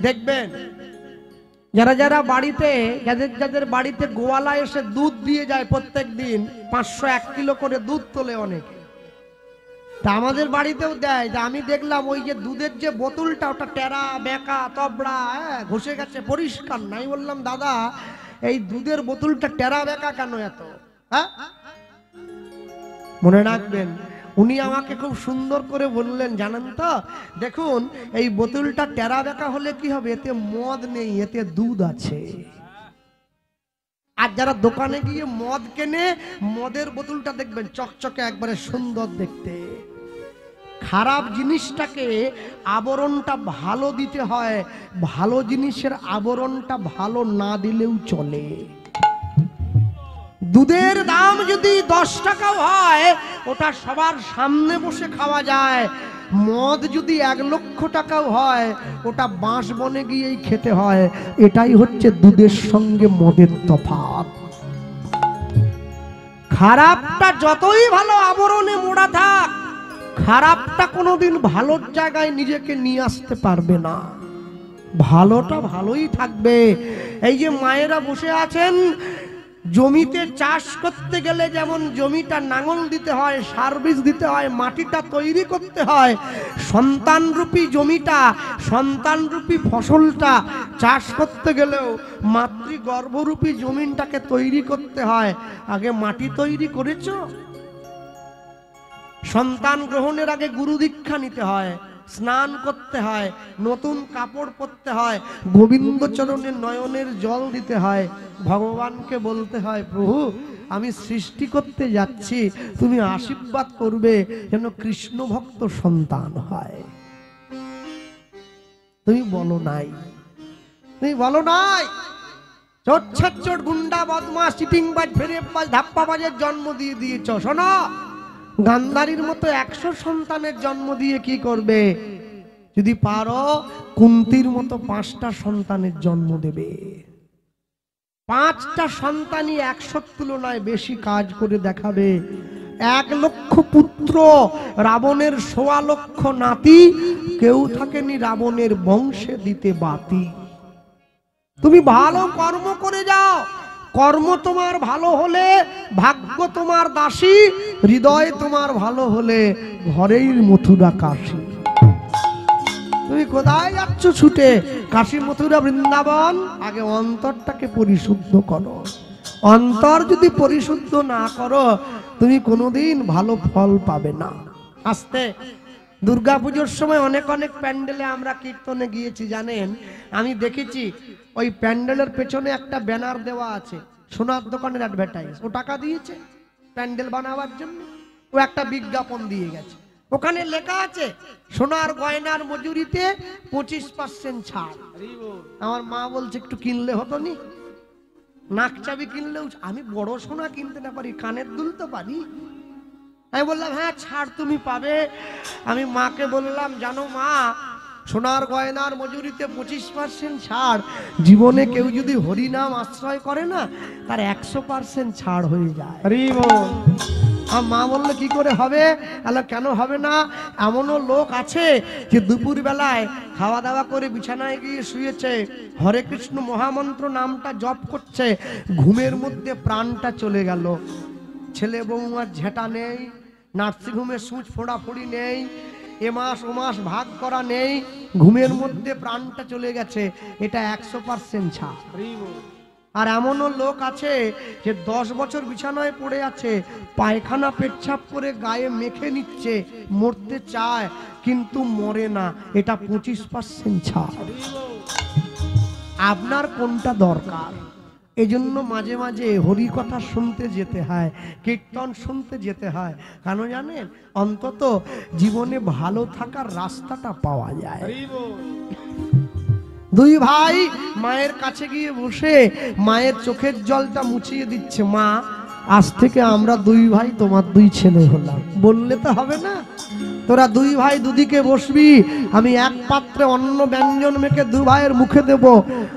দেখবেন যারা যারা বাড়িতে যাদের বাড়িতে গোয়ালা এসে দুধ দিয়ে যায় প্রত্যেক দিন 501 কিলো করে দুধ তোলে অনেকে, তা আমাদের বাড়িতেও দেয়। তা আমি দেখলাম ওই যে দুধের যে বোতলটা ওটা টেরা বেঁকা তবড়া ঘষে গেছে, পরিষ্কার নাই। বললাম দাদা এই দুধের বোতলটা টেরা বেঁকা কেন এত? হ্যাঁ, মনে রাখবেন উনি আমাকে খুব সুন্দর করে বললেন জানেন তো, দেখুন এই বোতলটা টেরা বেঁকা হলে কি হবে, এতে মদ নেই, এতে দুধ আছে। আর যারা দোকানে গিয়ে মদ কেনে, মদের বোতলটা দেখবেন চকচকে একবারে সুন্দর দেখতে। খারাপ জিনিসটাকে আবরণটা ভালো দিতে হয়, ভালো জিনিসের আবরণটা ভালো না দিলেও চলে। দুধের দাম যদি 10 টাকাও হয় ওটা সবার সামনে বসে খাওয়া যায়। মদ যদি 1 লক্ষ টাকাও হয় ওটা বাঁশ বনে গিয়েই খেতে হয়। এটাই হচ্ছে দুধের সঙ্গে মদের তফাৎ। খারাপটা যতই ভালো আবরণে মোড়া থাক, খারাপটা কোনোদিন ভালোর জায়গায় নিজেকে নিয়ে আসতে পারবে না। ভালোটা ভালোই থাকবে। এই যে মায়েরা বসে আছেন, জমিতে চাষ করতে গেলে যেমন জমিটা নাঙল দিতে হয়, সার্ভিস দিতে হয়, মাটিটা তৈরি করতে হয়, সন্তানরূপী জমিটা, সন্তানরূপী ফসলটা চাষ করতে গেলেও মাতৃগর্ভরূপী জমিনটাকে তৈরি করতে হয়। আগে মাটি তৈরি করেছো? সন্তান গ্রহণের আগে গুরু দীক্ষা নিতে হয়, স্নান করতে হয়, নতুন কাপড় পরতে হয়, গোবিন্দ চরণে নয়নের জল দিতে হয়, ভগবানকে বলতে হয় প্রভু আমি সৃষ্টি করতে যাচ্ছি, তুমি আশীর্বাদ করবে যেন কৃষ্ণ ভক্ত সন্তান হয়। তুমি বলো নাই, তুমি বলো নাই। চোর ছাচ্চোর গুন্ডা বদমাস চিটিংবাজ ফেরেববাজ ধাপ্পাবাজের জন্ম দিয়ে দিয়েছ। শোনো, গান্ধারীর মতো 100 সন্তানের জন্ম দিয়ে কি করবে? যদি পারো কুন্তির মতো 5টা সন্তানের জন্ম দেবে। 5টা সন্তানই 100 তুলনায় বেশি কাজ করে দেখাবে। 1 লক্ষ পুত্র, রাবণের 1.25 লক্ষ নাতি, কেউ থাকেনি রাবণের বংশে দিতে বাতি। তুমি ভালো কর্ম করে যাও, কর্ম তোমার ভালো হলে ভাগ্য তোমার দাসী, হৃদয় তোমার ভালো হলে ঘরেই মথুরা কাশী। তুমি কোথায় যাচ্ছ ছুটে? কাশী মথুরা বৃন্দাবন। আগে অন্তরটাকে পরিশুদ্ধ করো। অন্তর যদি পরিশুদ্ধ না করো তুমি কোনোদিন ভালো ফল পাবে না। আস্তে দুর্গাপুজোর সময় অনেক অনেক প্যান্ডেলে আমরা কীর্তনে গিয়েছি জানেন, আমি দেখেছি ওই প্যান্ডেলের পেছনে একটা ব্যানার দেওয়া আছে, সোনার দোকানের অ্যাডভার্টাইজ। ও টাকা দিয়েছে প্যান্ডেল বানাবার জন্য, ও একটা বিজ্ঞাপন দিয়ে গেছে। ওখানে লেখা আছে সোনার গয়নার মজুরিতে 25% ছাড়। আমার মা বলছে একটু কিনলে হতো নি, নাক চাবি কিনলেও। আমি বড় সোনা কিনতে না পারি, কানের দুল তো পারি। আমি বললাম হ্যাঁ ছাড় তুমি পাবে। আমি মাকে বললাম জানো মা, সোনার গয়নার মজুরিতে 25% ছাড়। জীবনে কেউ যদি হরিনাম আশ্রয় করে না তার 100% ছাড় হয়ে যায়। আর মা বললো কি করে হবে? আলো কেন হবে না? এমনও লোক আছে যে দুপুর বেলায় খাওয়া দাওয়া করে বিছানায় গিয়ে শুয়েছে, হরে কৃষ্ণ মহামন্ত্র নামটা জপ করছে, ঘুমের মধ্যে প্রাণটা চলে গেল। ছেলে বৌমার ঝেঁটা নেই, নার্সিংহোমের সুচ ফোড়াফোড়ি নেই, এ মাস ও মাস ভাগ করা নেই, ঘুমের মধ্যে প্রাণটা চলে গেছে। এটা 100% ছাড়। আর এমনও লোক আছে যে 10 বছর বিছানায় পড়ে আছে, পায়খানা পেচ্ছাপ করে গায়ে মেখে নিচ্ছে, মরতে চায় কিন্তু মরে না। এটা 25% ছাড়। আপনার কোনটা দরকার? এজন্য মাঝে মাঝে হরি কথা শুনতে যেতে হয়, কীর্তন শুনতে যেতে হয়। কেন জানেন? অন্তত জীবনে ভালো থাকার রাস্তাটা পাওয়া যায়। দুই ভাই মায়ের কাছে গিয়ে বসে মায়ের চোখের জলটা মুছিয়ে দিচ্ছে। মা আজ থেকে আমরা 2 ভাই তোমার 2 ছেলে হলাম। বললে তো হবে না, তোরা 2 ভাই দুদিকে বসবি, আমি এক পাত্রে অন্ন ব্যঞ্জন মেখে 2 ভাইয়ের মুখে দেব,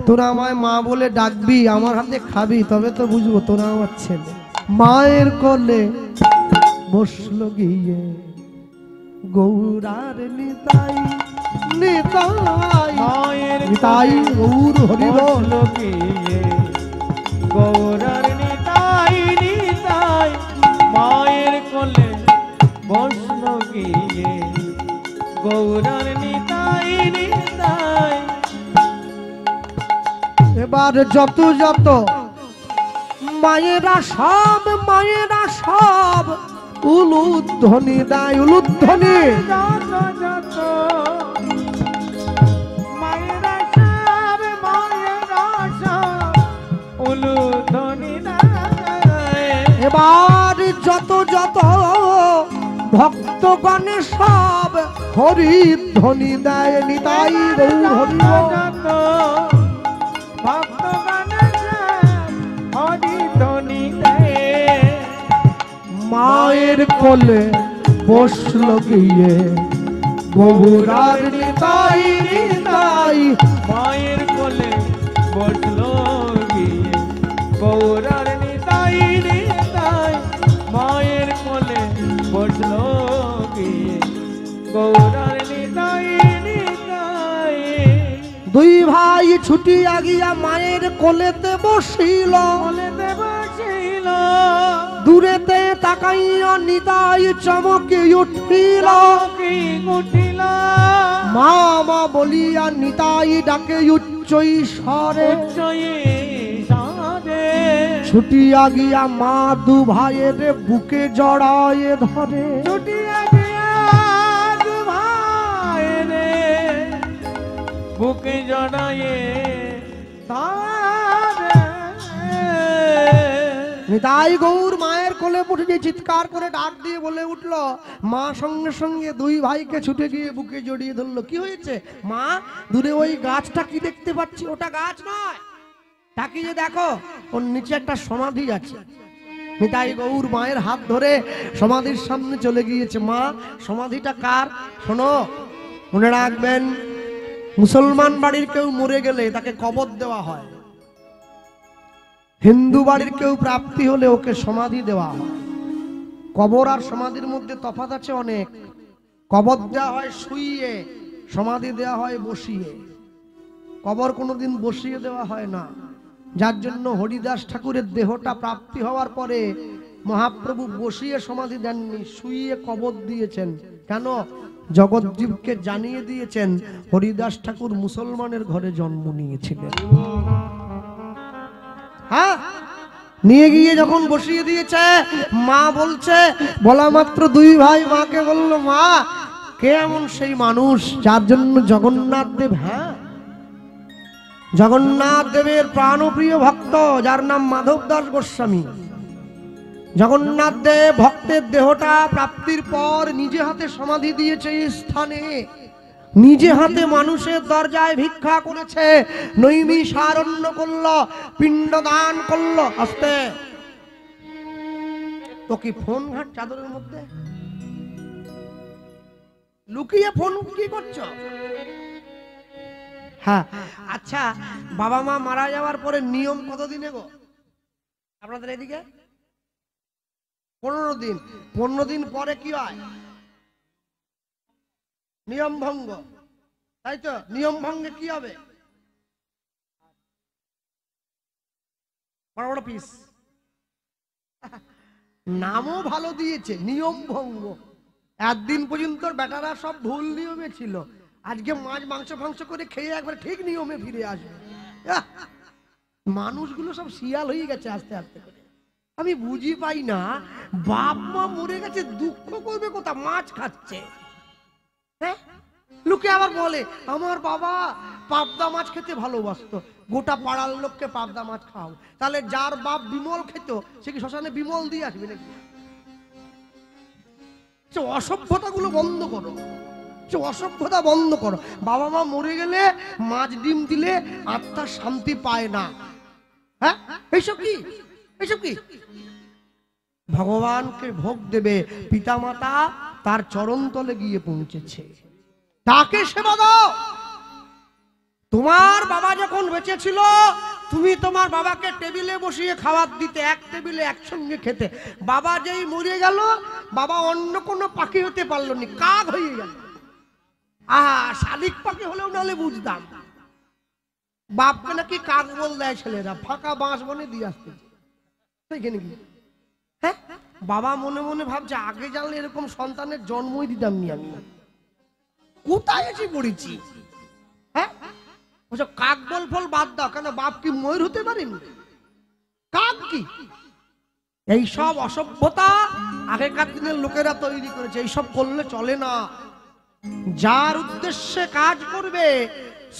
তোরা আমায় মা বলে ডাকবি, আমার হাতে খাবি, তবে তো বুঝবো তোরা আমার ছেলে। মায়ের কোলে বসলো গিয়ে গৌরার নিতাই। নিতাই মায়ের নিতাই গৌর হরি বল গৌরার নিতাই নিতাই মায়ের কোলে বসল গিয়ে গৌরার নিতাই নিতাই। এবার যত যত মায়েরা সব উলুধ্বনি দেয় উলুধ্বনি যত যত মায়েরা সব উলুধ্বনি দেয়। এবার যত যত ভক্তগণে সব হরিধ্বনি দেয় নিতাই গৌর হরি বল। মায়ের কোলে বসল গিয়ে গৌরার নিতাই নিতাই মায়ের কোলে বসল গিয়ে গৌরার নিতাই নিতাই মায়ের কোলে বসল গিয়ে গৌরার নিতাই নিতাই। দুই ভাই ছুটিয়া গিয়া মায়ের কোলেতে বসিল দূরেতে তাকাইয়া নিতাই চমকে উঠিল মা মা বলিয়া নিতাই ডাকে উচ্চই স্বরে ছুটিয়া গিয়া মা দু ভাইয়ের বুকে জড়ায় ধরে বুকে জড়ায়ে নিতাই গৌর মায়ের কোলে উঠে চিৎকার করে ডাক দিয়ে বলে উঠল। মা সঙ্গে সঙ্গে দুই ভাইকে ছুটে গিয়ে বুকে জড়িয়ে ধরলো। কি হয়েছে মা? দূরে ওই গাছটা কি দেখতে পাচ্ছি? ওটা গাছ নয়, তাকিয়ে দেখো ওর নিচে একটা সমাধি আছে। নিতাই গৌর মায়ের হাত ধরে সমাধির সামনে চলে গিয়েছে। মা সমাধিটা কার? শোনো, মনে রাখবেন, মুসলমান বাড়ির কেউ মরে গেলে তাকে কবর দেওয়া হয়, হিন্দু বাড়ির কেউ প্রাপ্তি হলে ওকে সমাধি দেওয়া হয়। কবর আর সমাধির মধ্যে তফাৎ আছে অনেক। কবর দেওয়া হয় শুইয়ে, সমাধি দেওয়া হয় বসিয়ে। কবর কোনোদিন বসিয়ে দেওয়া হয় না, যার জন্য হরিদাস ঠাকুরের দেহটা প্রাপ্তি হওয়ার পরে মহাপ্রভু বসিয়ে সমাধি দেননি, শুইয়ে কবর দিয়েছেন। কেন? জগৎজীবকে জানিয়ে দিয়েছেন হরিদাস ঠাকুর মুসলমানের ঘরে জন্ম নিয়েছিলেন। হ্যাঁ, নিয়ে গিয়ে যখন বসিয়ে দিয়েছে, মা বলছে, বলা মাত্র দুই ভাই মাকে বলল, মা কে এমন সেই মানুষ যার জন্য জগন্নাথ দেব, হ্যাঁ জগন্নাথ দেবের প্রাণপ্রিয় ভক্ত যার নাম মাধব দাস গোস্বামী, জগন্নাথ দেব ভক্তের দেহটা প্রাপ্তির পর নিজে হাতে সমাধি দিয়েছে এই স্থানে, নিজে হাতে মানুষের দরজায় ভিক্ষা করেছে, নৈমিষারণ্য করলো, পিণ্ডদান করলো। আস্তে, তো কি ফোন ঘাট চাদরের মধ্যে লুকিয়ে ফোন কি করছো? হ্যাঁ, আচ্ছা, বাবা মা মারা যাওয়ার পরে নিয়ম কতদিনে গো আপনাদের এদিকে? 15 দিন। 15 দিন পরে কি হয়? নিয়ম ভঙ্গ, তাই তো? নিয়ম ভঙ্গে কি হবে? বড় বড় পিস, নামও ভালো দিয়েছে, নিয়ম ভঙ্গ। একদিন পর্যন্ত বেটারা সব ভুল নিয়মে ছিল, আজকে মাছ মাংস ফাংস করে খেয়ে একবার ঠিক নিয়মে ফিরে আসবে। মানুষগুলো সব শিয়াল হয়ে গেছে আস্তে আস্তে করে। আমি বুঝি পাই না, বাপ মা মরে গেছে, দুঃখ করবে কোথা? মাছ খাচ্ছে। হ্যাঁ, লোকে আবার বলে আমার বাবা পাবদা মাছ খেতে ভালোবাসতো, গোটা পাড়ার লোককে পাবদা মাছ খাও। তাহলে যার বাপ বিমল খেত, সে কি শ্মশানে বিমল দিয়ে আসবে নাকি? অসভ্যতা গুলো বন্ধ করো, অসভ্যতা বন্ধ করো। বাবা মা মরে গেলে মাছ ডিম দিলে আত্মা শান্তি পায় না। হ্যাঁ, এইসব কি? এইসব কি? ভগবানকে ভোগ দেবে, পিতামাতা তার চরণ তলে গিয়ে পৌঁছেছে, তাকে সেবা দাও। তোমার বাবা যখন বেঁচে ছিল, তুমি তোমার বাবাকে টেবিলে বসিয়ে খাবার দিতে, এক টেবিলে একসঙ্গে খেতে। বাবা যেই মরে গেল, বাবা অন্য কোনো পাখি হতে পারলো না, কাক হয়ে গেল। শালিক পাখি হলেও নাহলে বুঝতাম। বাপকে নাকি কাক বল দেয় ছেলেরা, ফাঁকা বাঁশ বনে দিয়ে আসতে। হ্যাঁ, বাবা মনে মনে ভাবছে আগে জানলে এরকম সন্তানের জন্মই দিতাম নি আমি। কোথায় এসে পড়েছি? হ্যাঁ, কাক বল ফল বাদ দাও, কেন বাপ কি ময়ূর হতে পারেনি? কাক কি? এইসব অসভ্যতা আগেকার দিনের লোকেরা তৈরি করেছে, এইসব করলে চলে না। যার উদ্দেশ্যে কাজ করবে,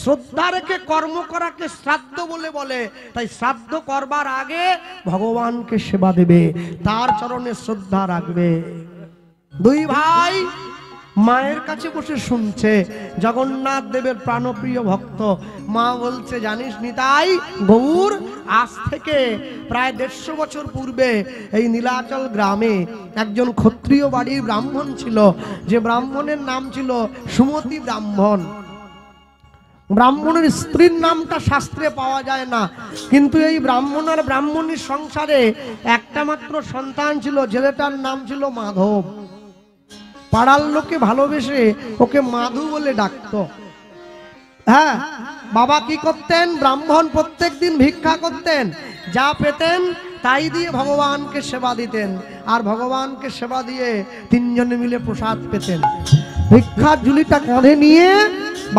শ্রদ্ধা রেখে কর্ম করাকে শ্রাদ্ধ বলে বলে। তাই শ্রাদ্ধ করবার আগে ভগবানকে সেবা দেবে, তার চরণে শ্রদ্ধা রাখবে। দুই ভাই মায়ের কাছে বসে শুনছে, জগন্নাথ দেবের প্রাণপ্রিয় ভক্ত। মা বলছে, জানিস নিতাই গৌর, আজ থেকে প্রায় 150 বছর পূর্বে এই নীলাচল গ্রামে একজন ক্ষত্রিয় বাড়ির ব্রাহ্মণ ছিল, যে ব্রাহ্মণের নাম ছিল সুমতি ব্রাহ্মণ। ব্রাহ্মণের স্ত্রীর নামটা শাস্ত্রে পাওয়া যায় না, কিন্তু এই ব্রাহ্মণ আর ব্রাহ্মণীর সংসারে একটা মাত্র সন্তান ছিল, ছেলেটার নাম ছিল মাধব। পাড়ার লোকে ভালোবেসে ওকে মাধু বলে ডাকতো। হ্যাঁ, বাবা কি করতেন? ব্রাহ্মণ প্রত্যেকদিন ভিক্ষা করতেন, যা পেতেন তাই দিয়ে ভগবানকে সেবা দিতেন, আর ভগবানকে সেবা দিয়ে তিনজনে মিলে প্রসাদ পেতেন। ভিক্ষার ঝুলিটা কাঁধে নিয়ে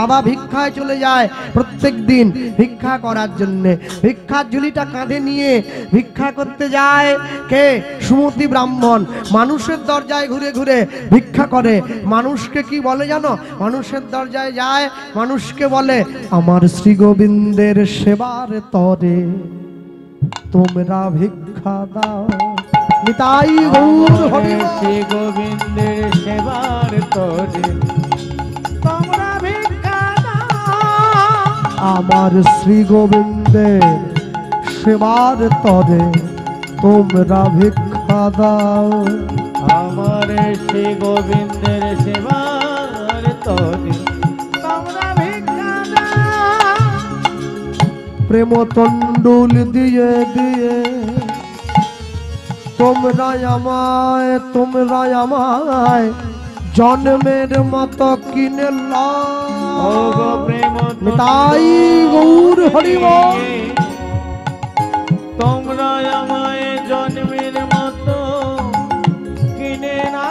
বাবা ভিক্ষায় চলে যায় প্রত্যেক দিন ভিক্ষা করার জন্য। ভিক্ষার ঝুলিটা কাঁধে নিয়ে ভিক্ষা করতে যায় কে? সুমতি ব্রাহ্মণ। মানুষের দরজায় ঘুরে ঘুরে ভিক্ষা করে। মানুষকে কি বলে জানো? মানুষের দরজায় যায়, মানুষকে বলে, আমার শ্রী গোবিন্দের সেবার তরে তোমরা ভিক্ষা দাও। নিতাই গৌর হরি বল। শ্রী গোবিন্দের সেবার তরে তোমরা ভিক্ষা দাও। আমার শ্রী গোবিন্দের সেবার তরে তোমরা ভিক্ষা দাও। আমার শ্রী গোবিন্দের সেবার তরে তোমরা ভিক্ষা দাও। প্রেম তণ্ডুল দিয়ে দিয়ে তোমরা আমায় জন্মের মতো কিনে ও গো প্রেম তাই গৌর হরি বল। তোমরা আমায় জন্মের মতো কিনে না।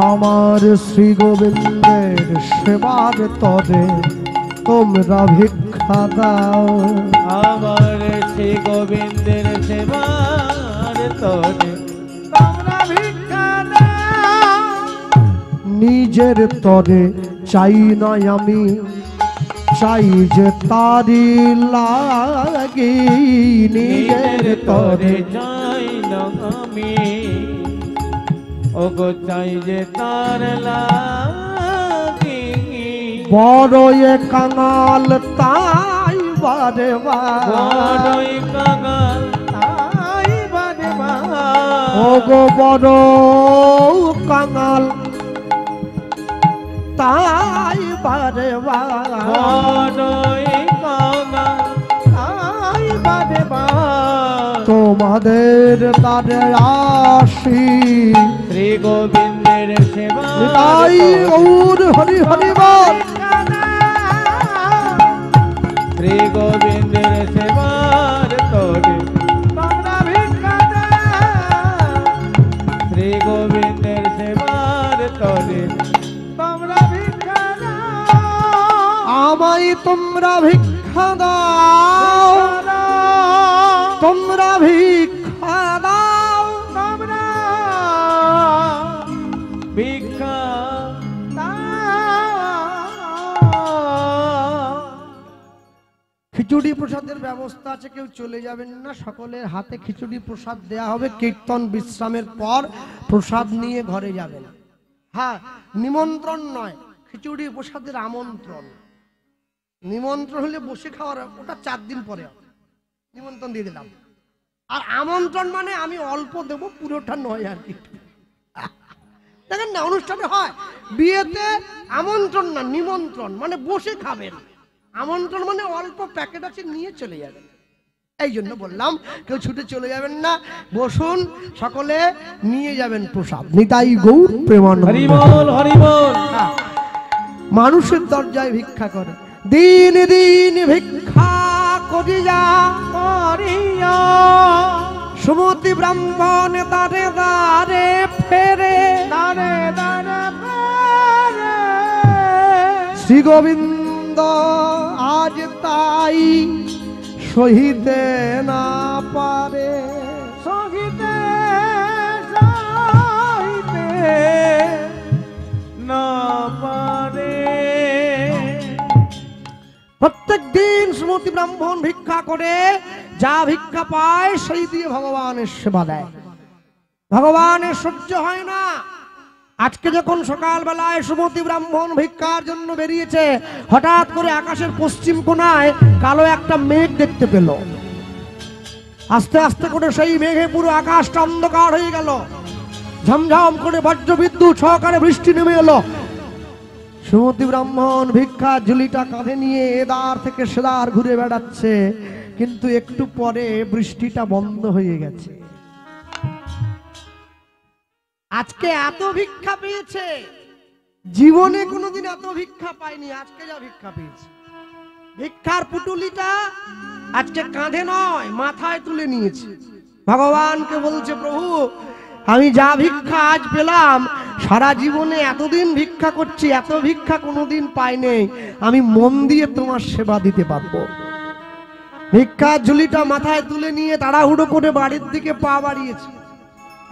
আমার শ্রী গোবিন্দের সেবার তরে তোমরা ভিক্ষা দাও। আমার শ্রী গোবিন্দের সেবার তরে তোমরা ভিক্ষা দাও। নিজের তরে চাই না আমি, চাই যে তারি লাগি। নিজের তরে চাই না আমি, ও গো চাই যে তার লাগি। বড় এ কাঙাল তাই বারে বড়ই কাঙাল তাই বারে ও গো বড় কাঙাল তাই বারে বড়ই কাঙাল তাই বারে তোমাদের দ্বারে আসি। শ্রী গোবিন্দের সেবা তাই গৌর হরি হরি বল। শ্রী গোবিন্দের সেবার তরে তোমরা ভিক্ষা দাও। শ্রী গোবিন্দের সেবার তরে তোমরা ভিক্ষা দাও। আমায় তোমরা ভিক্ষা দাও, তোমরা ভিক্ষা দাও, তোমরা ভিক্ষা খিচুড়ি প্রসাদের ব্যবস্থা আছে, কেউ চলে যাবেন না, সকলের হাতে খিচুড়ি প্রসাদ দেয়া হবে। কীর্তন বিশ্রামের পর প্রসাদ নিয়ে ঘরে যাবেন। হ্যাঁ, নিমন্ত্রণ নয়, খিচুড়ি প্রসাদের আমন্ত্রণ। নিমন্ত্রণ হলে বসে খাওয়ার, ওটা 4 দিন পরে নিমন্ত্রণ দিয়ে দিলাম। আর আমন্ত্রণ মানে আমি অল্প দেবো, পুরোটা নয় আর কি। দেখেন না, অনুষ্ঠানে হয়, বিয়েতে আমন্ত্রণ না নিমন্ত্রণ, মানে বসে খাবেন। আমন্ত্রণ মানে অল্প প্যাকেট আছে, নিয়ে চলে যাবেন। এই জন্য বললাম কেউ ছুটে চলে যাবেন না, বসুন, সকলে নিয়ে যাবেন প্রসাদ। নিতাই গৌর প্রেমানন্দ। হরি বল হরি বল। মানুষের দরজায় ভিক্ষা করে, দিন দিন ভিক্ষা করিয়া করিয়া সুমতি ব্রাহ্মণ দারে দারে ফেরে, দারে দারে ফেরে। শ্রী গোবিন্দ আজ তাই সহিতে না পারে, সহিতে সহিতে না পারে। প্রত্যেক দিন সুমতি ব্রাহ্মণ ভিক্ষা করে, যা ভিক্ষা পায় সেই দিয়ে ভগবানের সেবা দেয়। ভগবানের সহ্য হয় না। আজকে যখন সকালবেলায় সুমতি ব্রাহ্মণ ভিক্ষার জন্য বেরিয়েছে, হঠাৎ করে আকাশের পশ্চিম কোণায় কালো একটা মেঘ দেখতে পেল। আস্তে আস্তে করে সেই মেঘে পুরো আকাশটা অন্ধকার হয়ে গেল, ঝমঝম করে বজ্র বিদ্যুৎ সহকারে বৃষ্টি নেমে এলো। সুমতি ব্রাহ্মণ ভিক্ষা ঝুলিটা কাঁধে নিয়ে এদার থেকে সেদার ঘুরে বেড়াচ্ছে, কিন্তু একটু পরে বৃষ্টিটা বন্ধ হয়ে গেছে। আজকে এত ভিক্ষা পেয়েছে, জীবনে কোনোদিন এত ভিক্ষা পায়নি, আজকে যা ভিক্ষা পেয়েছে। ভিক্ষার পুটুলিটা আজকে কাঁধে নয় মাথায় তুলে নিয়েছে। ভগবানকে বলছে, প্রভু আমি যা ভিক্ষা আজ পেলাম, সারা জীবনে এতদিন ভিক্ষা করছি, এত ভিক্ষা কোনোদিন পাইনি, আমি মন দিয়ে তোমার সেবা দিতে পারবো। ভিক্ষার ঝুলিটা মাথায় তুলে নিয়ে তাড়াহুড়ো করে বাড়ির দিকে পা বাড়িয়েছে।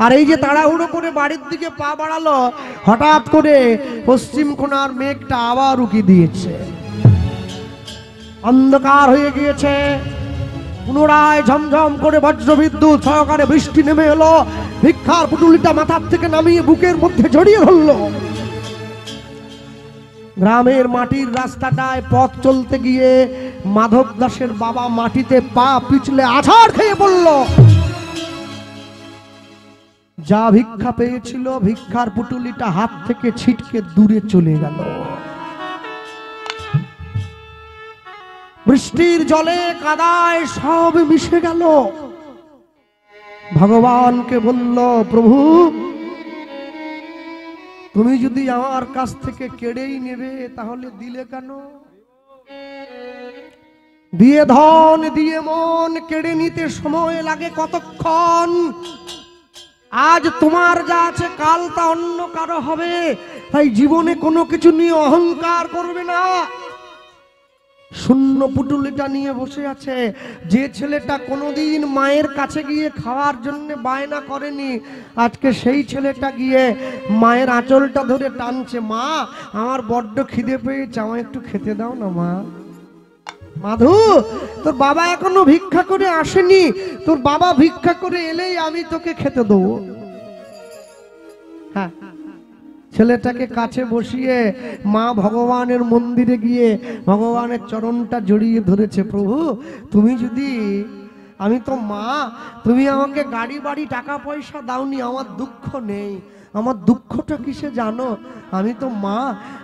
আর এই যে তাড়াহুড়ো করে বাড়ির দিকে পা বাড়ালো, হঠাৎ করে পশ্চিম কোণার মেঘটা আবার উকি দিয়েছে, অন্ধকার হয়ে গিয়েছে। পুনরায় ঝমঝম করে বজ্রবিদ্যুৎ সহকারে বৃষ্টি নেমে এলো। ভিক্ষার পুটুলিটা মাথার থেকে নামিয়ে বুকের মধ্যে জড়িয়ে ধরলো। গ্রামের মাটির রাস্তাটায় পথ চলতে গিয়ে মাধব দাসের বাবা মাটিতে পা পিছলে আছাড় খেয়ে পড়ল। যা ভিক্ষা পেয়েছিল, ভিক্ষার পুটুলিটা হাত থেকে ছিটকে দূরে চলে গেল। বৃষ্টির জলে কাদায় সব মিশে গেল। ভগবানকে বলল, প্রভু তুমি যদি আমার কাছ থেকে কেড়েই নেবে তাহলে দিলে কেন? দিয়ে ধন দিয়ে মন কেড়ে নিতে সময় লাগে কতক্ষণ? আজ তোমার যা আছে কাল তা অন্য কারো হবে, তাই জীবনে কোনো কিছু নিয়ে অহংকার করবে না। শূন্য পুটুলিটা নিয়ে বসে আছে। যে ছেলেটা কোনোদিন মায়ের কাছে গিয়ে খাওয়ার জন্য বায়না করেনি, আজকে সেই ছেলেটা গিয়ে মায়ের আঁচলটা ধরে টানছে, মা আমার বড্ড খিদে পেয়েছে, আমায় একটু খেতে দাও না মা। মাধু, তোর বাবা এখনো ভিক্ষা করে আসেনি, তোর বাবা ভিক্ষা করে এলেই আমি তোকে খেতে দেবো। হ্যাঁ, ছেলেটাকে কাছে বসিয়ে মা ভগবানের মন্দিরে গিয়ে ভগবানের চরণটা জড়িয়ে ধরেছে। প্রভু তুমি যদি, আমি তো মা, তুমি আমাকে গাড়ি বাড়ি টাকা পয়সা দাওনি, আমার দুঃখ নেই। আমার দুঃখটা কিসে জানো? আমি তো মা,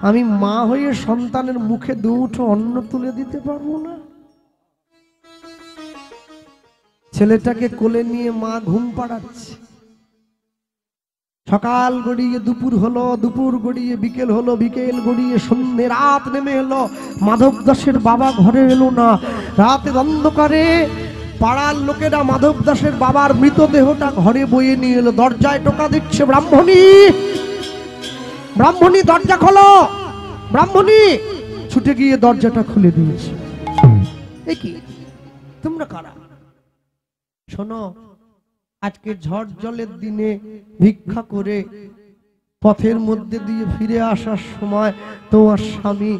আমি মা হয়ে সন্তানের মুখে দুমুঠো অন্ন তুলে দিতে পারবো না। ছেলেটাকে কোলে নিয়ে মা ঘুম পাড়াচ্ছে। সকাল গড়িয়ে দুপুর হলো, দুপুর গড়িয়ে বিকেল হলো, বিকেল গড়িয়ে সন্ধ্যে, রাত নেমে এলো। মাধব দাসের বাবা ঘরে এলো না। রাতের অন্ধকারে পাড়ার লোকেরা মাধব দাসের বাবার মৃতদেহটা ঘরে বয়ে নিয়ে এলো। দরজায় টোকা দিচ্ছে, ব্রাহ্মণী, ব্রাহ্মণী দরজা খোলো, ব্রাহ্মণী। ছুটে গিয়ে দরজাটা খুলে দিয়েছে। এ কি, তোমরা কারা? শোনো, আজকে ঝড় জলের দিনে ভিক্ষা করে পথের মধ্যে দিয়ে ফিরে আসার সময় তোমার স্বামী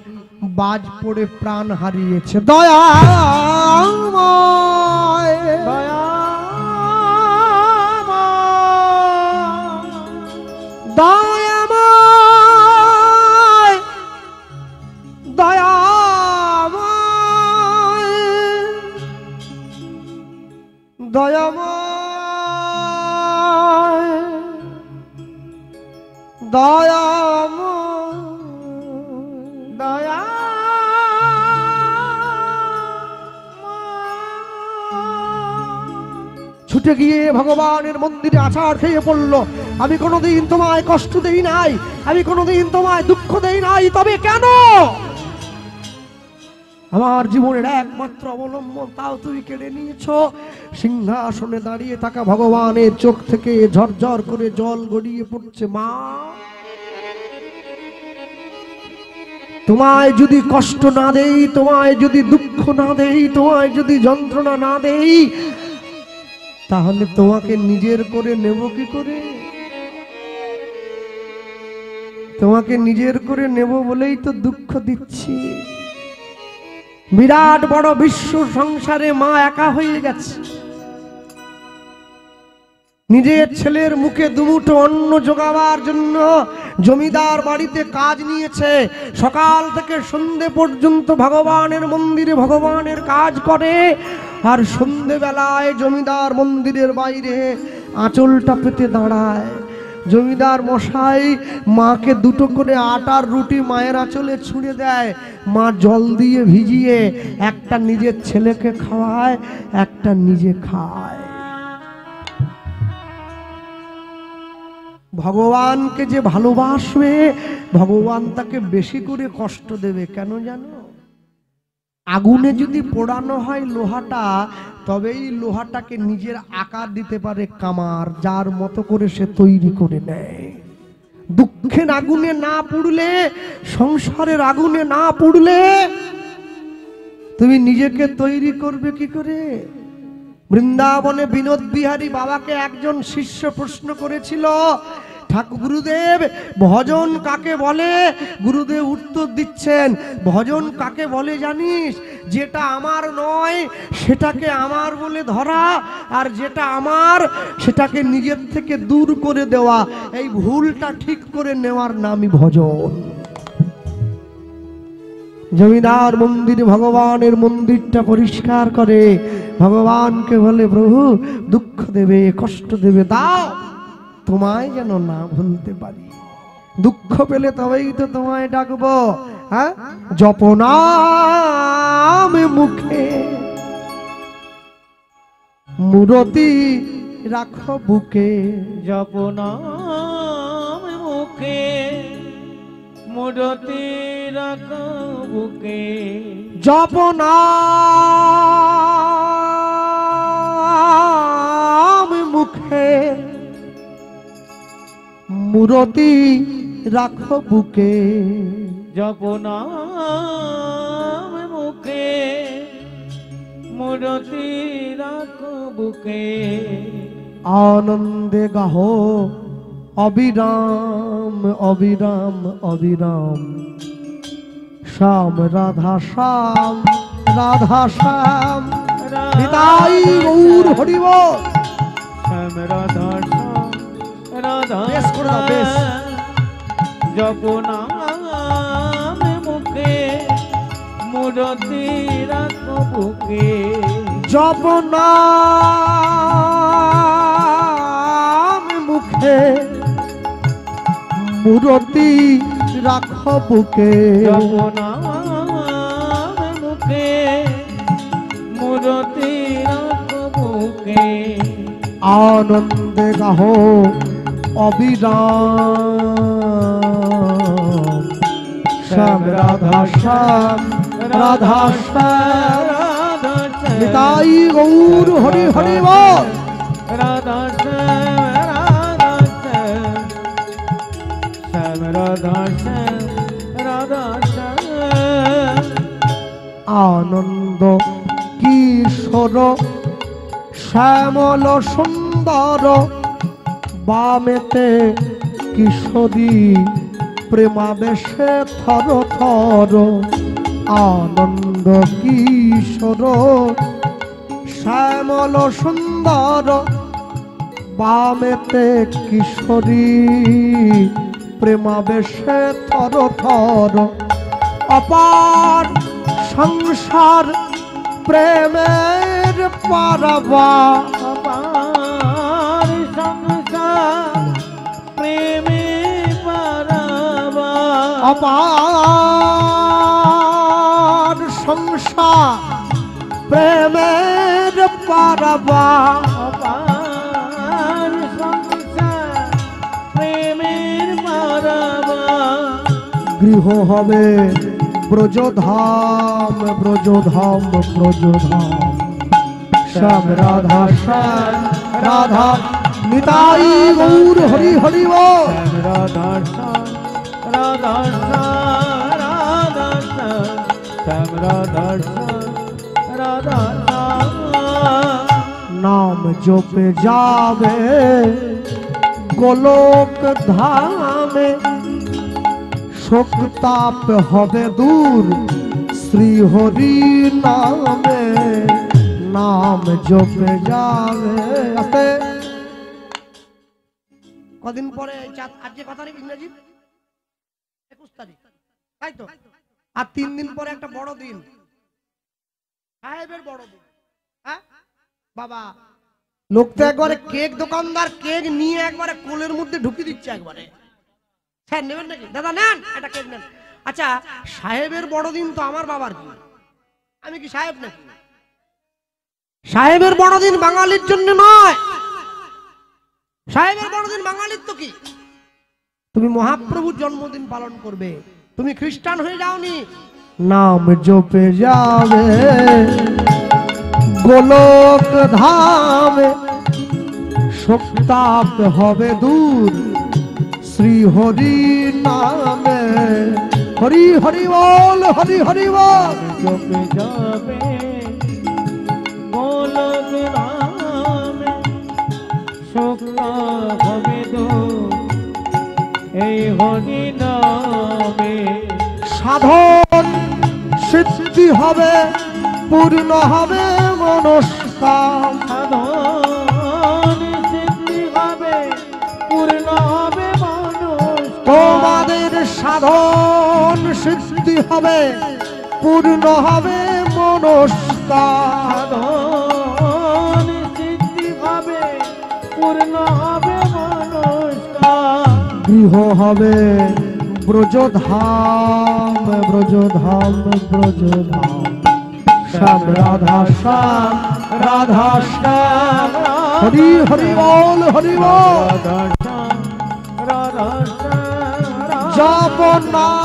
বাজ পড়ে প্রাণ হারিয়েছে। দয়াময়, দয়াময়, দয়াময়, দয়াময়, দয়াময়, দয়া ছুটে গিয়ে ভগবানের মন্দিরে আছাড় খেয়ে পড়লো। আমি কোনোদিন তোমায় কষ্ট দেই নাই, আমি কোনোদিন তোমায় দুঃখ দেই নাই, তবে কেন আমার জীবনের একমাত্র অবলম্বন তাও তুমি কেড়ে নিয়েছো। সিংহাসনে দাঁড়িয়ে থাকা ভগবানের চোখ থেকে ঝরঝর করে জল গড়িয়ে পড়ছে। মা, তোমায় যদি কষ্ট না দেই, তোমায় যদি দুঃখ না দেই, তোমায় যদি যন্ত্রণা না দেই, তাহলে তোমাকে নিজের করে নেব কি করে? তোমাকে নিজের করে নেব বলেই তো দুঃখ দিচ্ছি। বিরাট বড় বিশ্ব সংসারে মা একা হয়ে গেছে। নিজের ছেলের মুখে দুমুঠো অন্ন জোগাবার জন্য জমিদার বাড়িতে কাজ নিয়েছে। সকাল থেকে সন্ধে পর্যন্ত ভগবানের মন্দিরে ভগবানের কাজ করে, আর সন্ধেবেলায় জমিদার মন্দিরের বাইরে আঁচলটা পেতে দাঁড়ায়। জমিদার মশাই মাকে দুটো করে আটার রুটি মায়ের আঁচলে ছুঁড়ে দেয়। মা জল দিয়ে ভিজিয়ে একটা নিজের ছেলেকে খাওয়ায়, একটা নিজে খায়। ভগবানকে যে ভালোবাসবে, ভগবান তাকে বেশি করে কষ্ট দেবে। কেন জানো? আগুনে যদি পোড়ানো হয় লোহাটা, তবেই লোহাটাকে নিজের আকার দিতে পারে কামার, যার মতো করে সে তৈরি করে নেয়। দুঃখের আগুনে না পুড়লে, সংসারের আগুনে না পুড়লে তুমি নিজেকে তৈরি করবে কি করে? বৃন্দাবনে বিনোদ বিহারী বাবাকে একজন শিষ্য প্রশ্ন করেছিল, ঠাকুর গুরুদেব, ভজন কাকে বলে? গুরুদেব উত্তর দিচ্ছেন, ভজন কাকে বলে জানিস? যেটা আমার নয় সেটাকে আমার বলে ধরা, আর যেটা আমার সেটাকে নিজের থেকে দূর করে দেওয়া, এই ভুলটা ঠিক করে নেওয়ার নামই ভজন। জমিদার মন্দিরে ভগবানের মন্দিরটা পরিষ্কার করে, ভগবানকে বলে, প্রভু দুঃখ দেবে, কষ্ট দেবে, দাও, তোমায় যেন না ভুলতে পারি। দুঃখ পেলে তবেই তো তোমায় ডাকবো। হ্যাঁ, জপনাম মুখে, মূরতি রাখো বুকে। জপনাম মুখে, মূরতি রাখো বুকে। জপনাম মুখে, মূরতি রাখো বুকে। জপনাম মুখে, মূরতি রাখো বুকে। আনন্দে গাহো অবিরাম অবিরাম অবিরাম, শ্যাম রাধা শ্যাম রাধা শ্যাম, নিতাই গৌর হরি বল। শ্যাম রাধা শ্যাম রাধা বেশ করে দাও, বেশ। জপনাম মুখে, মূরতি রাখো বুকে। জপনাম মুখে, মূরতি রাখো বুকে। জপনাম মুখে, মূরতি রাখো বুকে। আনন্দে গাহো অবিরাম, শ্যাম রাধা শ্যাম রাধা শ্যাম, নিতাই গৌর হরি হরি বল। রাধা শ্যাম রাধা শ্যাম, শ্যাম রাধা শ্যাম রাধা শ্যাম। আনন্দ কিশোর শ্যামল সুন্দর, বামেতে কিশোরী প্রেমাবেশে থর থর। আনন্দ কিশোর শ্যামল সুন্দর, বামেতে কিশোরী প্রেমাবেশে থর থর। অপার সংসার প্রেমের পারাবা, অপার সংসার প্রেমে পারাবা। অপার সংসার প্রেমের পারাবা। অপার গৃহ হবে ব্রজধাম ব্রজধাম ব্রজধাম। শ্যাম রাধা শ্যাম রাধা নিতাই গৌর হরি হরি বল। রাধা শ্যাম রাধা শ্যাম রাধা শ্যাম শ্যাম রাধা শ্যাম রাধা শ্যাম। নাম জপে যাবে গোলক ধামে, শোক তাপ হবে দূর শ্রী হরি নামে। নাম জপে যাবে। আস্তে। কদিন পরে আজকে কত তারিখ ইংরেজি? 21 তারিখ, তাই তো? আর 3 দিন পরে একটা বড় দিন, সাহেবের বড় দিন। হ্যাঁ বাবা, লোক তো একবারে কেক দোকানদার কেক নিয়ে একবারে কোলের মধ্যে ঢুকিয়ে দিচ্ছে একবারে। স্যার নেবেন নাকি? দাদা নেন, একটা কেক নেন। আচ্ছা, সাহেবের বড়দিন তো আমার বাবার কি? আমি কি সাহেব নাকি? সাহেবের বড়দিন বাঙালির জন্য নয়। সাহেবের বড়দিন বাঙালির তো কি? তুমি মহাপ্রভুর জন্মদিন পালন করবে। তুমি খ্রিস্টান হয়ে যাওনি, নাম জপে যাবে গোলক ধামে, শোক তাপ হবে দূর শ্রী হরি নামে। হরি হরি বল, হরি হরি বল। জপে যাবে গোলক ধামে, শোক তাপ হবে দূর এই হরি নামে। সাধন সিদ্ধি হবে, পূর্ণ হবে মনস্কাম। সাধন সিদ্ধি হবে, পূর্ণ হবে মনস্কাম। তোমাদের সাধন সিদ্ধি হবে, পূর্ণ হবে মনস্কাম। সাধন সিদ্ধি হবে, পূর্ণ হবে মনস্কাম। গৃহ হবে ব্রজধাম ব্রজধাম ব্রজধাম। শ্যাম রাধা শ্যাম রাধা শ্যাম হরি হরি বল, হরি বল। রাধা শ্যাম রাধা শ্যাম জপ নাম,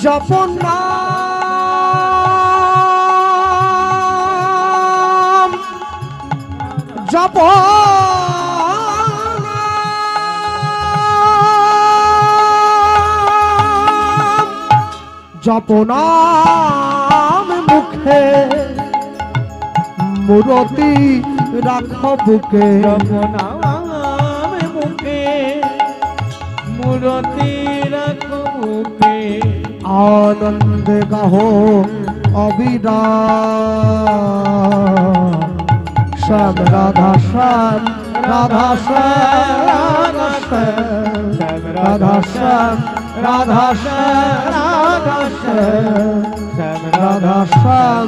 জপ নাম, জপ নাম, জপ নাম মুখে, মূরতি রাখ বুকে। জপ নাম মুখে, মূরতি রাখ বুকে। আনন্দ গাহো অবিরাম। শ্যাম রাধা শ্যাম রাধা শ্যাম রাধা শ্যাম রাধা শ্যাম রাধা শ্যাম রাধা শ্যাম রাধা শ্যাম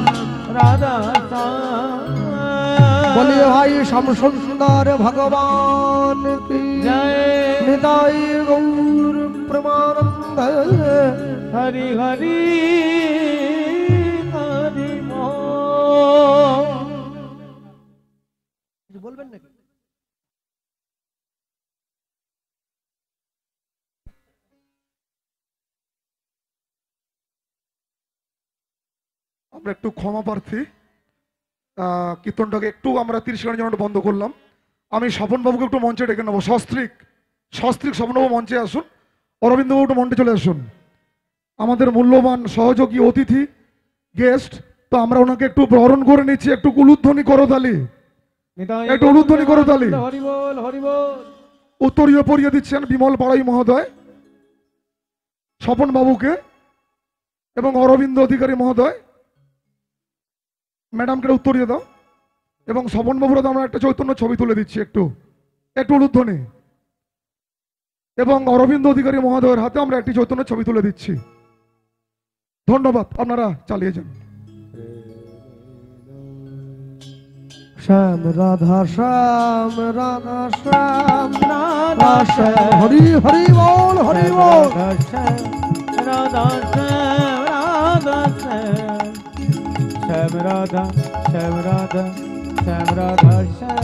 রাধা শ্যাম। বলিए भाई श्याम सुंदर भगवान की জয়। निताई गौर प्रेमानंद। হরি হরি হরি বল। বলবেন নাকি? আমরা একটু ক্ষমা প্রার্থী, কীর্তনটাকে একটু আমরা 30 সেকেন্ডের জন্য বন্ধ করলাম। আমি স্বপনবাবুকে একটু মঞ্চে ডেকে নেবো। সস্ত্রিক স্বপনবাবু মঞ্চে আসুন। অরবিন্দবাবু একটু মঞ্চে চলে আসুন। আমাদের মূল্যবান সহযোগী অতিথি গেস্ট, তো আমরা ওনাকে একটু বরণ করে নিচ্ছি। একটু উলুধ্বনি করো তালি, একটু উলুধ্বনি করো তালি। হরি বল হরি বল। উত্তরীয় পরিয়ে দিচ্ছেন বিমল পাড়াই মহোদয় স্বপন বাবুকে, এবং অরবিন্দ অধিকারী মহোদয় ম্যাডামকে উত্তরীয় দাও। এবং স্বপন বাবুরা আমরা একটা চৈতন্য ছবি তুলে দিচ্ছি। একটু একটু উলুধ্বনি। এবং অরবিন্দ অধিকারী মহোদয়ের হাতে আমরা একটি চৈতন্য ছবি তুলে দিচ্ছি। ধন্যবাদ, আপনারা চালিয়ে যান। श्याम राधा श्याम राधा श्याम राधा श्याम हरि हरि बोल, हरि बोल। রাধা শ্যাম রাধা শ্যাম রাধা শ্যাম শ্যাম রাধা শ্যাম রাধা শ্যাম রাধা শ্যাম